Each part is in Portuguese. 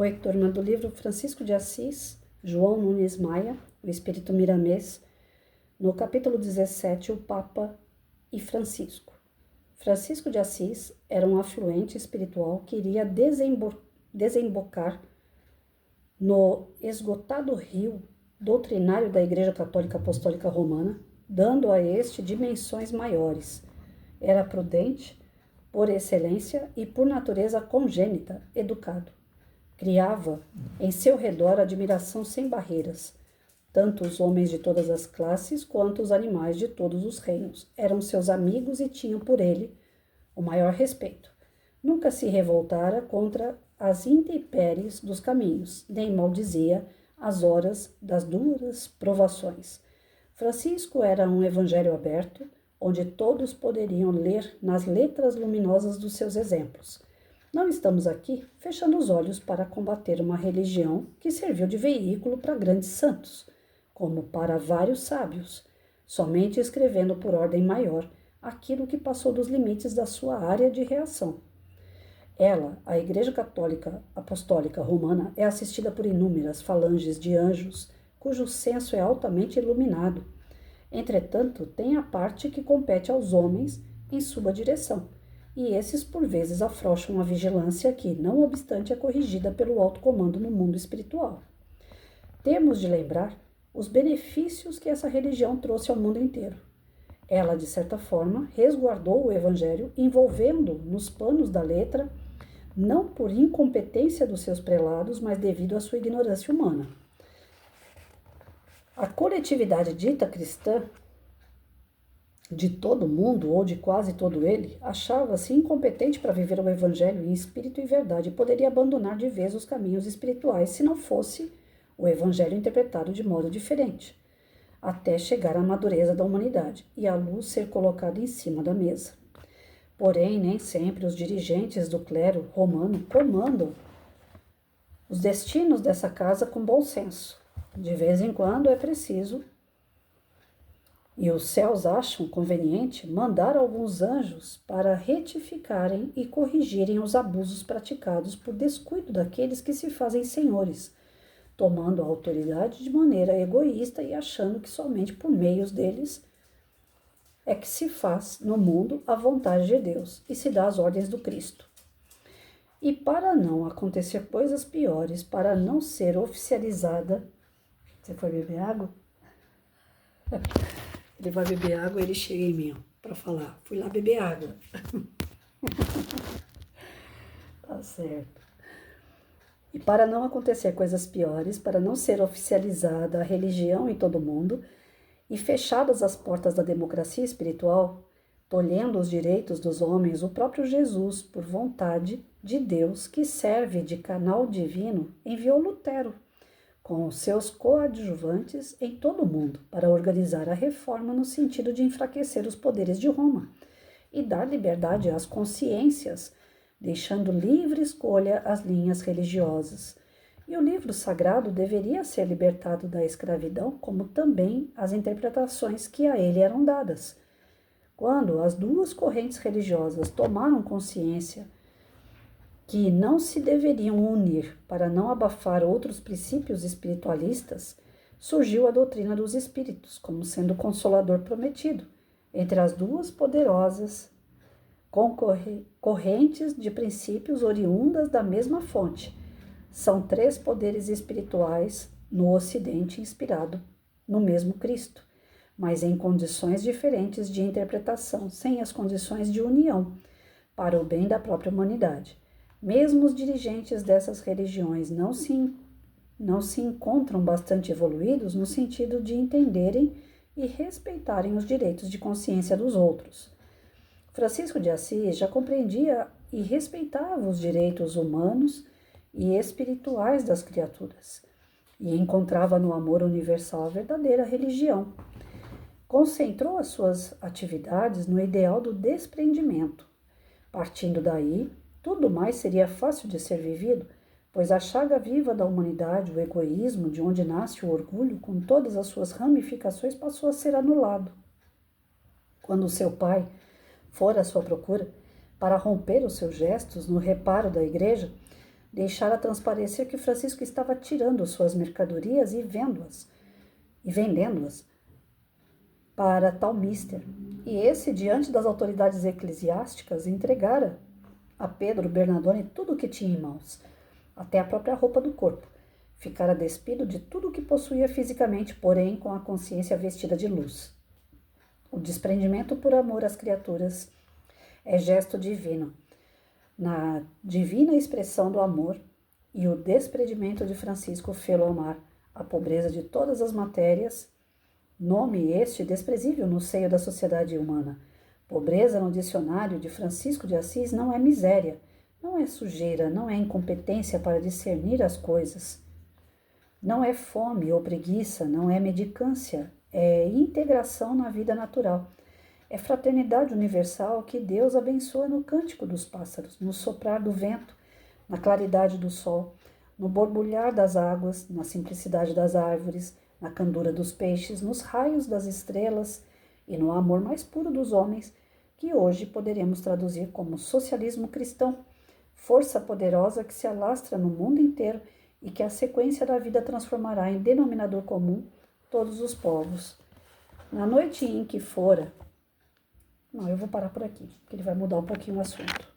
Oi, turma do livro Francisco de Assis, João Nunes Maia, o Espírito Miramês, no capítulo 17, o Papa e Francisco. Francisco de Assis era um afluente espiritual que iria desembocar no esgotado rio doutrinário da Igreja Católica Apostólica Romana, dando a este dimensões maiores. Era prudente, por excelência e por natureza congênita, educado. Criava em seu redor admiração sem barreiras. Tanto os homens de todas as classes quanto os animais de todos os reinos eram seus amigos e tinham por ele o maior respeito. Nunca se revoltara contra as intempéries dos caminhos, nem maldizia as horas das duras provações. Francisco era um evangelho aberto, onde todos poderiam ler nas letras luminosas dos seus exemplos. Não estamos aqui fechando os olhos para combater uma religião que serviu de veículo para grandes santos, como para vários sábios, somente escrevendo por ordem maior aquilo que passou dos limites da sua área de reação. Ela, a Igreja Católica Apostólica Romana, é assistida por inúmeras falanges de anjos, cujo senso é altamente iluminado. Entretanto, tem a parte que compete aos homens em sua direção, e esses por vezes afrouxam a vigilância que, não obstante, é corrigida pelo alto comando no mundo espiritual. Temos de lembrar os benefícios que essa religião trouxe ao mundo inteiro. Ela, de certa forma, resguardou o Evangelho, envolvendo nos panos da letra, não por incompetência dos seus prelados, mas devido à sua ignorância humana. A coletividade dita cristã, de todo mundo, ou de quase todo ele, achava-se incompetente para viver o Evangelho em espírito e verdade e poderia abandonar de vez os caminhos espirituais se não fosse o Evangelho interpretado de modo diferente, até chegar à madureza da humanidade e a luz ser colocada em cima da mesa. Porém, nem sempre os dirigentes do clero romano comandam os destinos dessa casa com bom senso. De vez em quando é preciso, e os céus acham conveniente, mandar alguns anjos para retificarem e corrigirem os abusos praticados por descuido daqueles que se fazem senhores, tomando a autoridade de maneira egoísta e achando que somente por meios deles é que se faz no mundo a vontade de Deus e se dá as ordens do Cristo. E para não acontecer coisas piores, para não ser oficializada... Você foi beber água? Ele vai beber água, ele chega em mim, para falar. Fui lá beber água. Tá certo. E para não acontecer coisas piores, para não ser oficializada a religião em todo o mundo e fechadas as portas da democracia espiritual, tolhendo os direitos dos homens, o próprio Jesus, por vontade de Deus, que serve de canal divino, enviou Lutero, com os seus coadjuvantes em todo o mundo, para organizar a reforma no sentido de enfraquecer os poderes de Roma e dar liberdade às consciências, deixando livre escolha às linhas religiosas. E o livro sagrado deveria ser libertado da escravidão, como também as interpretações que a ele eram dadas. Quando as duas correntes religiosas tomaram consciência que não se deveriam unir para não abafar outros princípios espiritualistas, surgiu a doutrina dos espíritos como sendo o consolador prometido entre as duas poderosas correntes de princípios oriundas da mesma fonte. São três poderes espirituais no Ocidente inspirado no mesmo Cristo, mas em condições diferentes de interpretação, sem as condições de união, para o bem da própria humanidade. Mesmo os dirigentes dessas religiões não se encontram bastante evoluídos no sentido de entenderem e respeitarem os direitos de consciência dos outros. Francisco de Assis já compreendia e respeitava os direitos humanos e espirituais das criaturas, e encontrava no amor universal a verdadeira religião. Concentrou as suas atividades no ideal do desprendimento. Partindo daí, tudo mais seria fácil de ser vivido, pois a chaga viva da humanidade, o egoísmo, de onde nasce o orgulho, com todas as suas ramificações, passou a ser anulado. Quando seu pai for à sua procura para romper os seus gestos no reparo da igreja, deixara transparecer que Francisco estava tirando suas mercadorias e vendendo-as para tal mister. E esse, diante das autoridades eclesiásticas, entregara a Pedro Bernardone tudo o que tinha em mãos, até a própria roupa do corpo. Ficara despido de tudo o que possuía fisicamente, porém com a consciência vestida de luz. O desprendimento por amor às criaturas é gesto divino. Na divina expressão do amor, e o desprendimento de Francisco fê-lo amar a pobreza de todas as matérias, nome este desprezível no seio da sociedade humana. Pobreza, no dicionário de Francisco de Assis, não é miséria, não é sujeira, não é incompetência para discernir as coisas. Não é fome ou preguiça, não é medicância, é integração na vida natural. É fraternidade universal que Deus abençoa no cântico dos pássaros, no soprar do vento, na claridade do sol, no borbulhar das águas, na simplicidade das árvores, na candura dos peixes, nos raios das estrelas e no amor mais puro dos homens, que hoje poderemos traduzir como socialismo cristão, força poderosa que se alastra no mundo inteiro e que a sequência da vida transformará em denominador comum todos os povos. Na noite em que fora... Não, eu vou parar por aqui, porque ele vai mudar um pouquinho o assunto.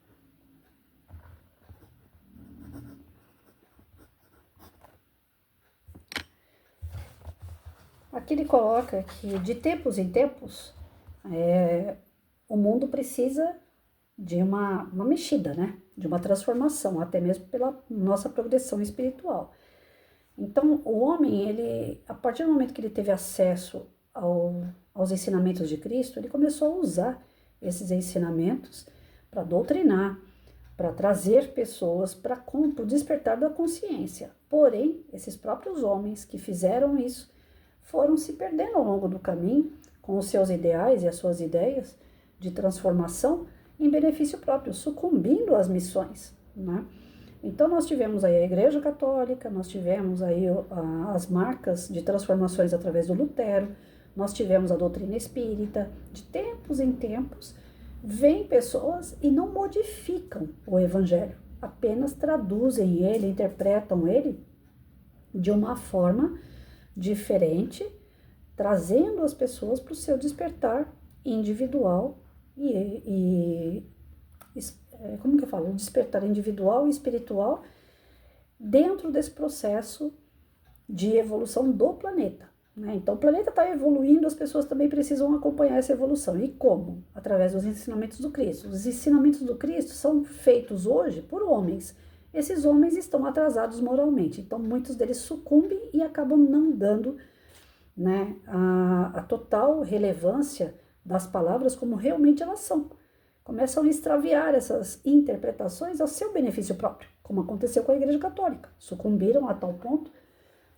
Aqui ele coloca que de tempos em tempos o mundo precisa de uma mexida, né? De uma transformação, até mesmo pela nossa progressão espiritual. Então, o homem, ele, a partir do momento que ele teve acesso aos ensinamentos de Cristo, ele começou a usar esses ensinamentos para doutrinar, para trazer pessoas para o despertar da consciência. Porém, esses próprios homens que fizeram isso foram se perdendo ao longo do caminho com os seus ideais e as suas ideias de transformação em benefício próprio, sucumbindo às missões, né? Então, nós tivemos aí a Igreja Católica, nós tivemos aí as marcas de transformações através do Lutero, nós tivemos a doutrina espírita. De tempos em tempos, vêm pessoas e não modificam o Evangelho, apenas traduzem ele, interpretam ele de uma forma diferente, trazendo as pessoas para o seu despertar individual como que eu falo? Despertar individual e espiritual dentro desse processo de evolução do planeta, né? Então, o planeta está evoluindo, as pessoas também precisam acompanhar essa evolução. E como? Através dos ensinamentos do Cristo. Os ensinamentos do Cristo são feitos hoje por homens. Esses homens estão atrasados moralmente, então muitos deles sucumbem e acabam não dando, né, a total relevância das palavras como realmente elas são. Começam a extraviar essas interpretações ao seu benefício próprio, como aconteceu com a Igreja Católica. Sucumbiram a tal ponto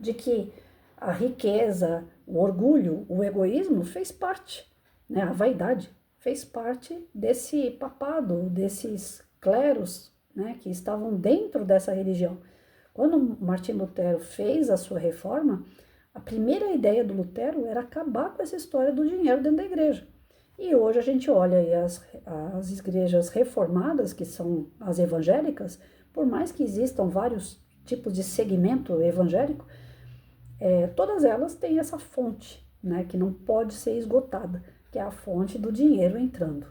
de que a riqueza, o orgulho, o egoísmo fez parte, né, a vaidade fez parte desse papado, desses cleros, né, que estavam dentro dessa religião. Quando Martim Lutero fez a sua reforma, a primeira ideia do Lutero era acabar com essa história do dinheiro dentro da igreja. E hoje a gente olha aí as igrejas reformadas, que são as evangélicas, por mais que existam vários tipos de segmento evangélico, todas elas têm essa fonte, né, que não pode ser esgotada, que é a fonte do dinheiro entrando.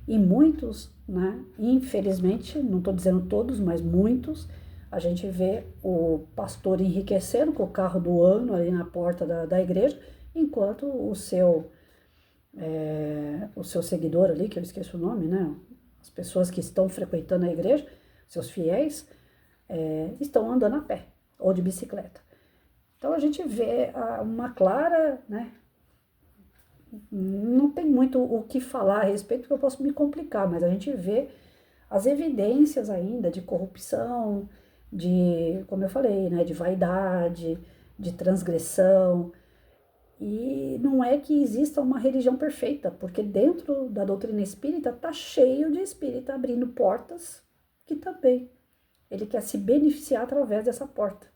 E muitos, né, infelizmente, não estou dizendo todos, mas muitos, a gente vê o pastor enriquecendo com o carro do ano ali na porta da igreja, enquanto o seu seguidor ali, que eu esqueço o nome, né, as pessoas que estão frequentando a igreja, seus fiéis, estão andando a pé ou de bicicleta. Então a gente vê uma clara, né, não tem muito o que falar a respeito, porque eu posso me complicar, mas a gente vê as evidências ainda de corrupção, de, como eu falei, né, de vaidade, de transgressão. E não é que exista uma religião perfeita, porque dentro da doutrina espírita está cheio de espírita abrindo portas que também ele quer se beneficiar através dessa porta.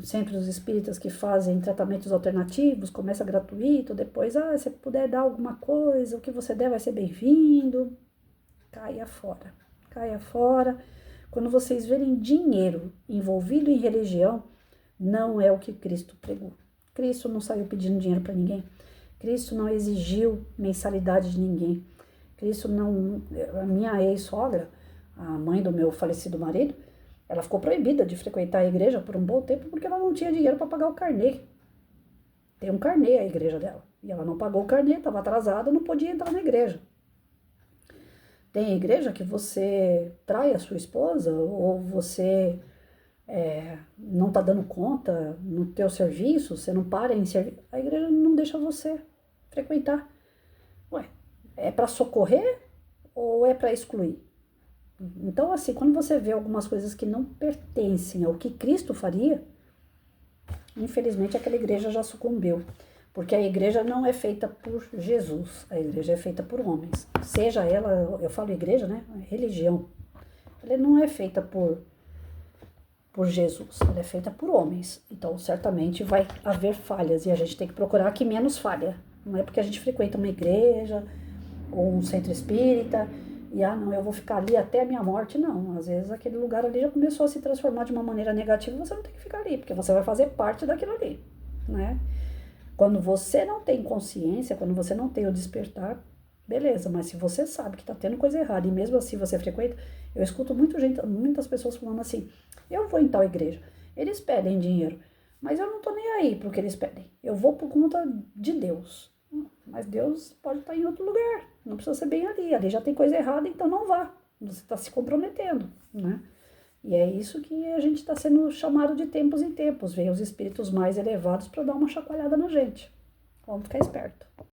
Centros espíritas que fazem tratamentos alternativos, começa gratuito, depois, se puder dar alguma coisa, o que você der vai ser bem-vindo. Caia fora. Quando vocês verem dinheiro envolvido em religião, não é o que Cristo pregou. Cristo não saiu pedindo dinheiro para ninguém. Cristo não exigiu mensalidade de ninguém. Cristo não... A minha ex-sogra, a mãe do meu falecido marido, ela ficou proibida de frequentar a igreja por um bom tempo porque ela não tinha dinheiro para pagar o carnê. Tem um carnê a igreja dela. E ela não pagou o carnê, estava atrasada, não podia entrar na igreja. Tem igreja que você trai a sua esposa ou você não está dando conta no teu serviço, você não para em servir. A igreja não deixa você frequentar. Ué, é para socorrer ou é para excluir? Então, assim, quando você vê algumas coisas que não pertencem ao que Cristo faria, infelizmente aquela igreja já sucumbiu. Porque a igreja não é feita por Jesus, a igreja é feita por homens. Seja ela, eu falo igreja, né? Religião. Ela não é feita por Jesus, ela é feita por homens. Então, certamente vai haver falhas e a gente tem que procurar que menos falha. Não é porque a gente frequenta uma igreja ou um centro espírita e, não, eu vou ficar ali até a minha morte. Não, às vezes aquele lugar ali já começou a se transformar de uma maneira negativa e você não tem que ficar ali, porque você vai fazer parte daquilo ali, né? Quando você não tem consciência, quando você não tem o despertar, beleza, mas se você sabe que tá tendo coisa errada e mesmo assim você frequenta, eu escuto muitas pessoas falando assim, eu vou em tal igreja, eles pedem dinheiro, mas eu não tô nem aí pro que eles pedem, eu vou por conta de Deus. Mas Deus pode estar em outro lugar, não precisa ser bem ali já tem coisa errada, então não vá, você está se comprometendo, né? E é isso que a gente está sendo chamado de tempos em tempos, vem os espíritos mais elevados para dar uma chacoalhada na gente. Vamos ficar esperto.